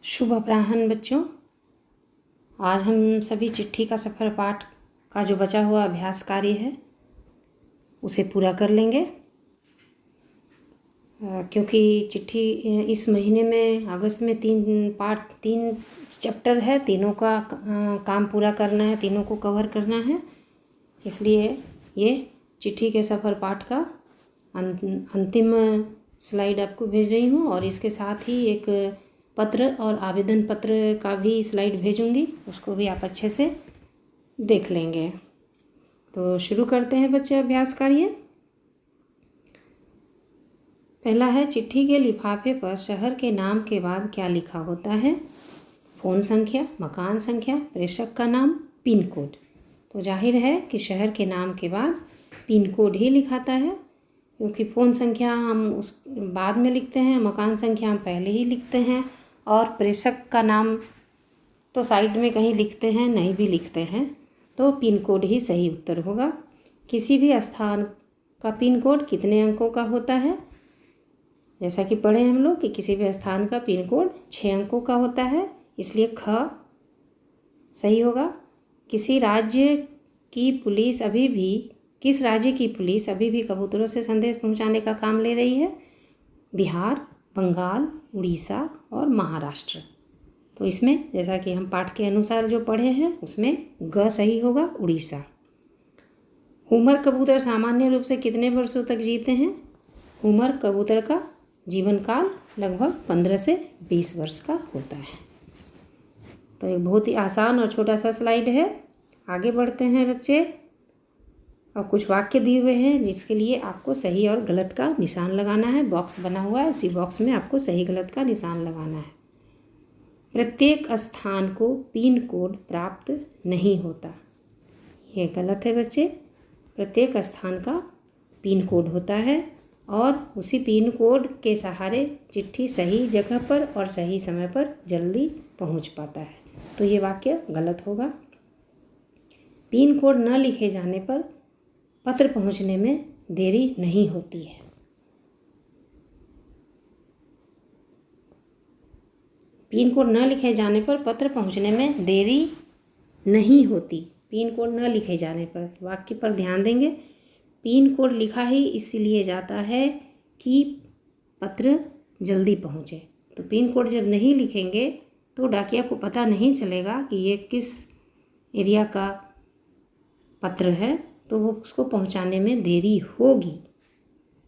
शुभ अपराह्न बच्चों। आज हम सभी चिट्ठी का सफ़र पाठ का जो बचा हुआ अभ्यास कार्य है उसे पूरा कर लेंगे, क्योंकि चिट्ठी इस महीने में अगस्त में 3 चैप्टर है, तीनों का काम पूरा करना है, तीनों को कवर करना है। इसलिए ये चिट्ठी के सफ़र पाठ का अंतिम स्लाइड आपको भेज रही हूँ और इसके साथ ही एक पत्र और आवेदन पत्र का भी स्लाइड भेजूंगी, उसको भी आप अच्छे से देख लेंगे। तो शुरू करते हैं बच्चे अभ्यास कार्य। पहला है, चिट्ठी के लिफाफे पर शहर के नाम के बाद क्या लिखा होता है? फ़ोन संख्या, मकान संख्या, प्रेषक का नाम, पिन कोड। तो जाहिर है कि शहर के नाम के बाद पिन कोड ही लिखाता है, क्योंकि फ़ोन संख्या हम उस बाद में लिखते हैं, मकान संख्या हम पहले ही लिखते हैं और प्रेषक का नाम तो साइड में कहीं लिखते हैं, नहीं भी लिखते हैं। तो पिन कोड ही सही उत्तर होगा। किसी भी स्थान का पिन कोड कितने अंकों का होता है? जैसा कि पढ़े हम लोग कि किसी भी स्थान का पिन कोड 6 अंकों का होता है, इसलिए ख सही होगा। किस राज्य की पुलिस अभी भी कबूतरों से संदेश पहुंचाने का काम ले रही है? बिहार, बंगाल, उड़ीसा और महाराष्ट्र। तो इसमें जैसा कि हम पाठ के अनुसार जो पढ़े हैं उसमें ग सही होगा, उड़ीसा। हुमर कबूतर सामान्य रूप से कितने वर्षों तक जीते हैं? हुमर कबूतर का जीवन काल लगभग 15 से 20 वर्ष का होता है। तो एक बहुत ही आसान और छोटा सा स्लाइड है। आगे बढ़ते हैं बच्चे। और कुछ वाक्य दिए हुए हैं जिसके लिए आपको सही और गलत का निशान लगाना है। बॉक्स बना हुआ है, उसी बॉक्स में आपको सही गलत का निशान लगाना है। प्रत्येक स्थान को पिन कोड प्राप्त नहीं होता, ये गलत है बच्चे। प्रत्येक स्थान का पिन कोड होता है और उसी पिन कोड के सहारे चिट्ठी सही जगह पर और सही समय पर जल्दी पहुंच पाता है। तो ये वाक्य गलत होगा। पिन कोड न लिखे जाने पर पत्र पहुंचने में देरी नहीं होती है। पिन कोड न लिखे जाने पर पत्र पहुंचने में देरी नहीं होती। पिन कोड न लिखे जाने पर, वाक्य पर ध्यान देंगे। पिन कोड लिखा ही इसलिए जाता है कि पत्र जल्दी पहुंचे। तो पिन कोड जब नहीं लिखेंगे तो डाकिया को पता नहीं चलेगा कि ये किस एरिया का पत्र है, तो वो उसको पहुंचाने में देरी होगी।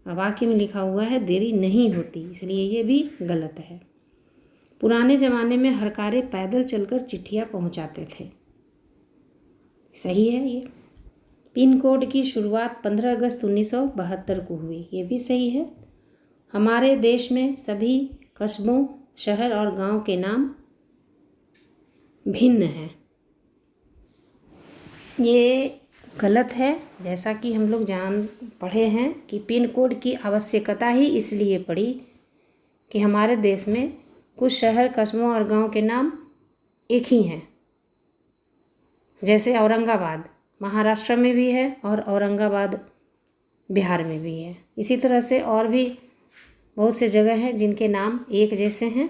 वाक्य में लिखा हुआ है देरी नहीं होती, इसलिए ये भी गलत है। पुराने ज़माने में हरकारे पैदल चलकर चिट्ठियाँ पहुंचाते थे, सही है ये। पिन कोड की शुरुआत 15 अगस्त 1972 को हुई, ये भी सही है। हमारे देश में सभी कस्बों, शहर और गांव के नाम भिन्न हैं, ये गलत है। जैसा कि हम लोग पढ़े हैं कि पिन कोड की आवश्यकता ही इसलिए पड़ी कि हमारे देश में कुछ शहर, कस्बों और गांव के नाम एक ही हैं। जैसे औरंगाबाद महाराष्ट्र में भी है और औरंगाबाद बिहार में भी है। इसी तरह से और भी बहुत से जगह हैं जिनके नाम एक जैसे हैं।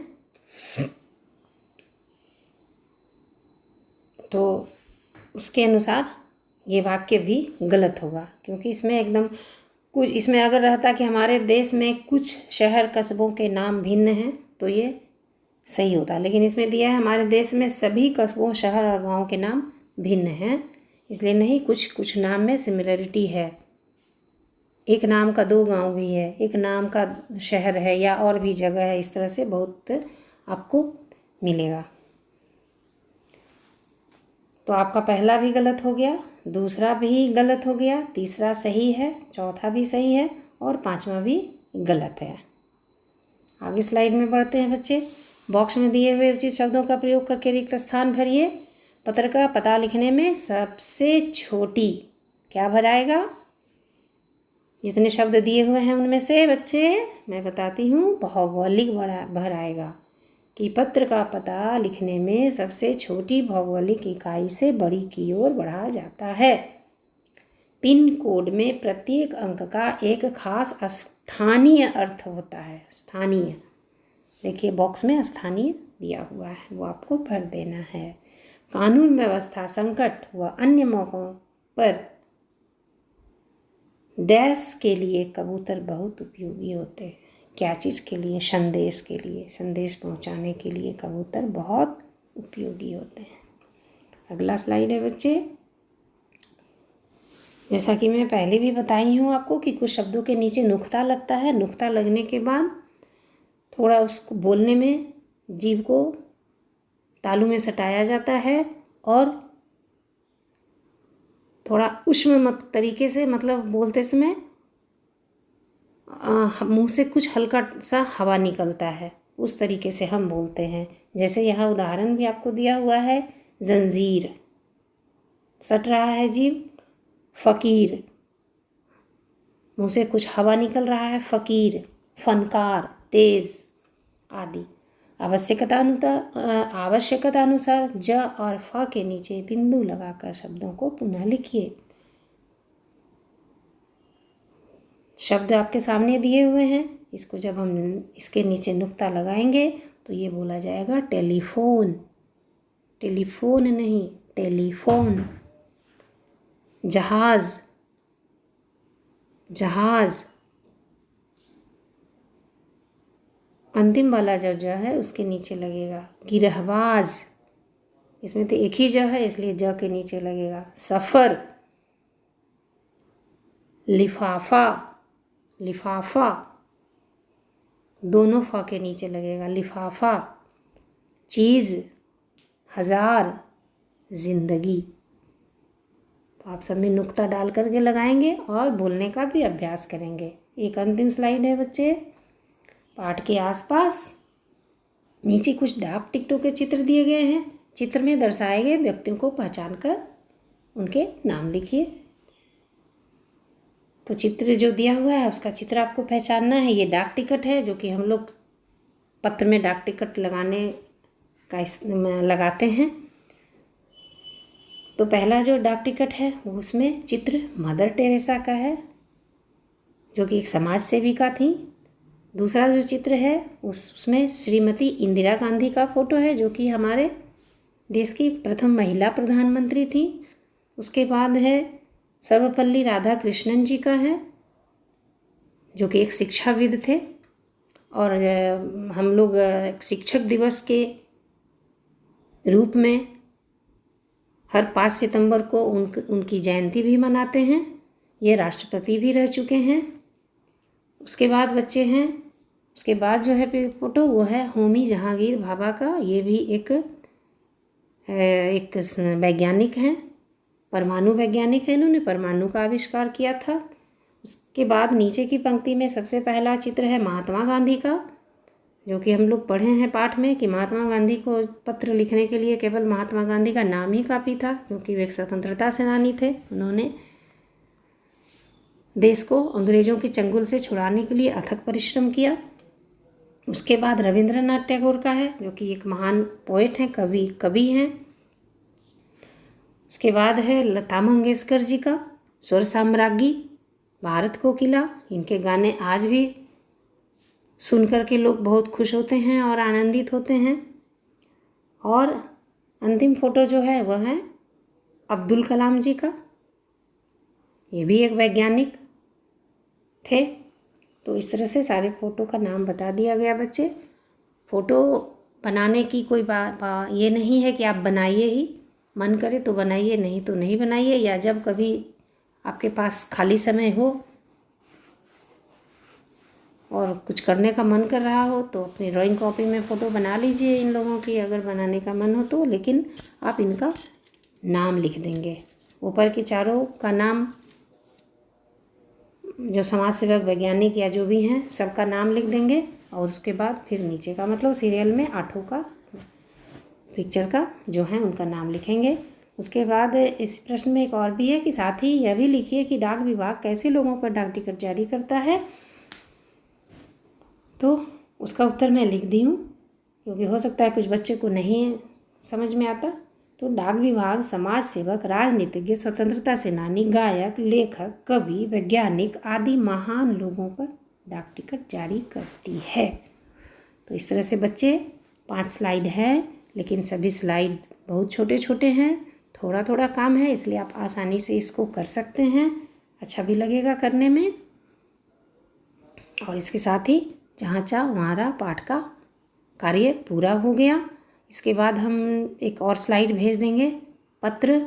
तो उसके अनुसार ये वाक्य भी गलत होगा, क्योंकि इसमें अगर रहता कि हमारे देश में कुछ शहर, कस्बों के नाम भिन्न हैं तो ये सही होता। लेकिन इसमें दिया है हमारे देश में सभी कस्बों, शहर और गांव के नाम भिन्न हैं, इसलिए नहीं, कुछ नाम में सिमिलरिटी है। एक नाम का 2 गांव भी है, एक नाम का शहर है या और भी जगह है, इस तरह से बहुत आपको मिलेगा। तो आपका पहला भी गलत हो गया, दूसरा भी गलत हो गया, तीसरा सही है, चौथा भी सही है और 5वां भी गलत है। आगे स्लाइड में बढ़ते हैं बच्चे। बॉक्स में दिए हुए उचित शब्दों का प्रयोग करके रिक्त स्थान भरिए। पत्र का पता लिखने में सबसे छोटी क्या भराएगा? जितने शब्द दिए हुए हैं उनमें से बच्चे मैं बताती हूँ, भौगोलिक भराएगा कि पत्र का पता लिखने में सबसे छोटी भौगोलिक इकाई से बड़ी की ओर बढ़ा जाता है। पिन कोड में प्रत्येक अंक का एक खास स्थानीय अर्थ होता है। स्थानीय, देखिए बॉक्स में स्थानीय दिया हुआ है वो आपको भर देना है। कानून व्यवस्था संकट व अन्य मौकों पर डैश के लिए कबूतर बहुत उपयोगी होते हैं। क्या चीज़ के लिए? संदेश के लिए, संदेश पहुंचाने के लिए कबूतर बहुत उपयोगी होते हैं। अगला स्लाइड है बच्चे। जैसा कि मैं पहले भी बताई हूँ आपको कि कुछ शब्दों के नीचे नुक्ता लगता है। नुक्ता लगने के बाद थोड़ा उसको बोलने में जीभ को तालू में सटाया जाता है और थोड़ा उष्म तरीके से, मतलब बोलते समय मुंह से कुछ हल्का सा हवा निकलता है, उस तरीके से हम बोलते हैं। जैसे यहाँ उदाहरण भी आपको दिया हुआ है, जंजीर, सट रहा है जीभ। फ़कीर, मुंह से कुछ हवा निकल रहा है, फ़कीर। फनकार, तेज़ आदि। आवश्यकता अनुसार ज और फ के नीचे बिंदु लगाकर शब्दों को पुनः लिखिए। शब्द आपके सामने दिए हुए हैं, इसको जब हम इसके नीचे नुक्ता लगाएंगे तो ये बोला जाएगा टेलीफोन। टेलीफोन नहीं, टेलीफोन। जहाज, जहाज। अंतिम वाला जो है उसके नीचे लगेगा। गिरहबाज, इसमें तो एक ही ज है इसलिए ज के नीचे लगेगा। सफ़र। लिफाफा, लिफाफा, दोनों फा के नीचे लगेगा, लिफाफा। चीज़, हजार। जिंदगी। तो आप सब में नुक्ता डाल करके लगाएंगे और बोलने का भी अभ्यास करेंगे। एक अंतिम स्लाइड है बच्चे। पाठ के आसपास नीचे कुछ डाक टिकटों के चित्र दिए गए हैं। चित्र में दर्शाए गए व्यक्तियों को पहचान कर उनके नाम लिखिए। तो चित्र जो दिया हुआ है उसका चित्र आपको पहचानना है। ये डाक टिकट है जो कि हम लोग पत्र में डाक टिकट लगाने का लगाते हैं। तो पहला जो डाक टिकट है वो उसमें चित्र मदर टेरेसा का है जो कि एक समाज सेविका थी। दूसरा जो चित्र है उसमें श्रीमती इंदिरा गांधी का फोटो है जो कि हमारे देश की प्रथम महिला प्रधानमंत्री थी। उसके बाद है सर्वपल्ली राधाकृष्णन जी का है जो कि एक शिक्षाविद थे और हम लोग शिक्षक दिवस के रूप में हर 5 सितंबर को उनकी जयंती भी मनाते हैं। ये राष्ट्रपति भी रह चुके हैं। उसके बाद बच्चे हैं, उसके बाद जो है फोटो वो है होमी जहांगीर भाभा का। ये भी एक वैज्ञानिक हैं, परमाणु वैज्ञानिक हैं। इन्होंने परमाणु का आविष्कार किया था। उसके बाद नीचे की पंक्ति में सबसे पहला चित्र है महात्मा गांधी का जो कि हम लोग पढ़े हैं पाठ में कि महात्मा गांधी को पत्र लिखने के लिए केवल महात्मा गांधी का नाम ही काफ़ी था क्योंकि वे एक स्वतंत्रता सेनानी थे। उन्होंने देश को अंग्रेज़ों के चंगुल से छुड़ाने के लिए अथक परिश्रम किया। उसके बाद रविंद्रनाथ टैगोर का है जो कि एक महान पोएट हैं, कवि हैं। उसके बाद है लता मंगेशकर जी का स्वर साम्राज्ञी, भारत कोकिला। इनके गाने आज भी सुन कर के लोग बहुत खुश होते हैं और आनंदित होते हैं। और अंतिम फोटो जो है वह है अब्दुल कलाम जी का। ये भी एक वैज्ञानिक थे। तो इस तरह से सारे फ़ोटो का नाम बता दिया गया बच्चे। फ़ोटो बनाने की कोई ये नहीं है कि आप बनाइए ही, मन करे तो बनाइए, नहीं तो नहीं बनाइए। या जब कभी आपके पास खाली समय हो और कुछ करने का मन कर रहा हो तो अपनी ड्राइंग कॉपी में फ़ोटो बना लीजिए इन लोगों की, अगर बनाने का मन हो तो। लेकिन आप इनका नाम लिख देंगे। ऊपर के चारों का नाम जो समाज सेवक, वैज्ञानिक या जो भी हैं सबका नाम लिख देंगे और उसके बाद फिर नीचे का, मतलब सीरियल में 8 का पिक्चर का जो है उनका नाम लिखेंगे। उसके बाद इस प्रश्न में एक और भी है कि साथ ही यह भी लिखिए कि डाक विभाग कैसे लोगों पर डाक टिकट जारी करता है। तो उसका उत्तर मैं लिख दी हूँ क्योंकि हो सकता है कुछ बच्चे को नहीं समझ में आता। तो डाक विभाग समाज सेवक, राजनीतिज्ञ, स्वतंत्रता सेनानी, गायक, लेखक, कवि, वैज्ञानिक आदि महान लोगों पर डाक टिकट जारी करती है। तो इस तरह से बच्चे 5 स्लाइड है, लेकिन सभी स्लाइड बहुत छोटे छोटे हैं, थोड़ा थोड़ा काम है, इसलिए आप आसानी से इसको कर सकते हैं, अच्छा भी लगेगा करने में। और इसके साथ ही जहाँ चाह हमारा पाठ का कार्य पूरा हो गया। इसके बाद हम एक और स्लाइड भेज देंगे पत्र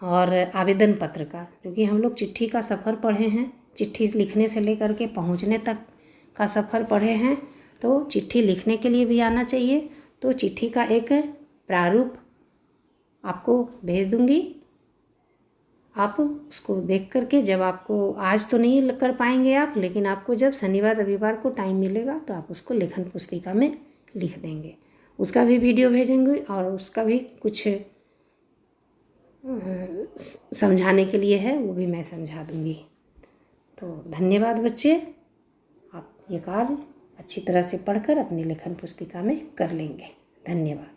और आवेदन पत्र का, क्योंकि हम लोग चिट्ठी का सफ़र पढ़े हैं, चिट्ठी लिखने से लेकर के पहुंचने तक का सफ़र पढ़े हैं, तो चिट्ठी लिखने के लिए भी आना चाहिए। तो चिट्ठी का एक प्रारूप आपको भेज दूंगी, आप उसको देख करके, जब आपको आज तो नहीं कर पाएंगे आप, लेकिन आपको जब शनिवार रविवार को टाइम मिलेगा तो आप उसको लेखन पुस्तिका में लिख देंगे। उसका भी वीडियो भेजेंगे और उसका भी कुछ समझाने के लिए है, वो भी मैं समझा दूंगी। तो धन्यवाद बच्चे, आप ये कार्य अच्छी तरह से पढ़कर अपनी लेखन पुस्तिका में कर लेंगे। धन्यवाद।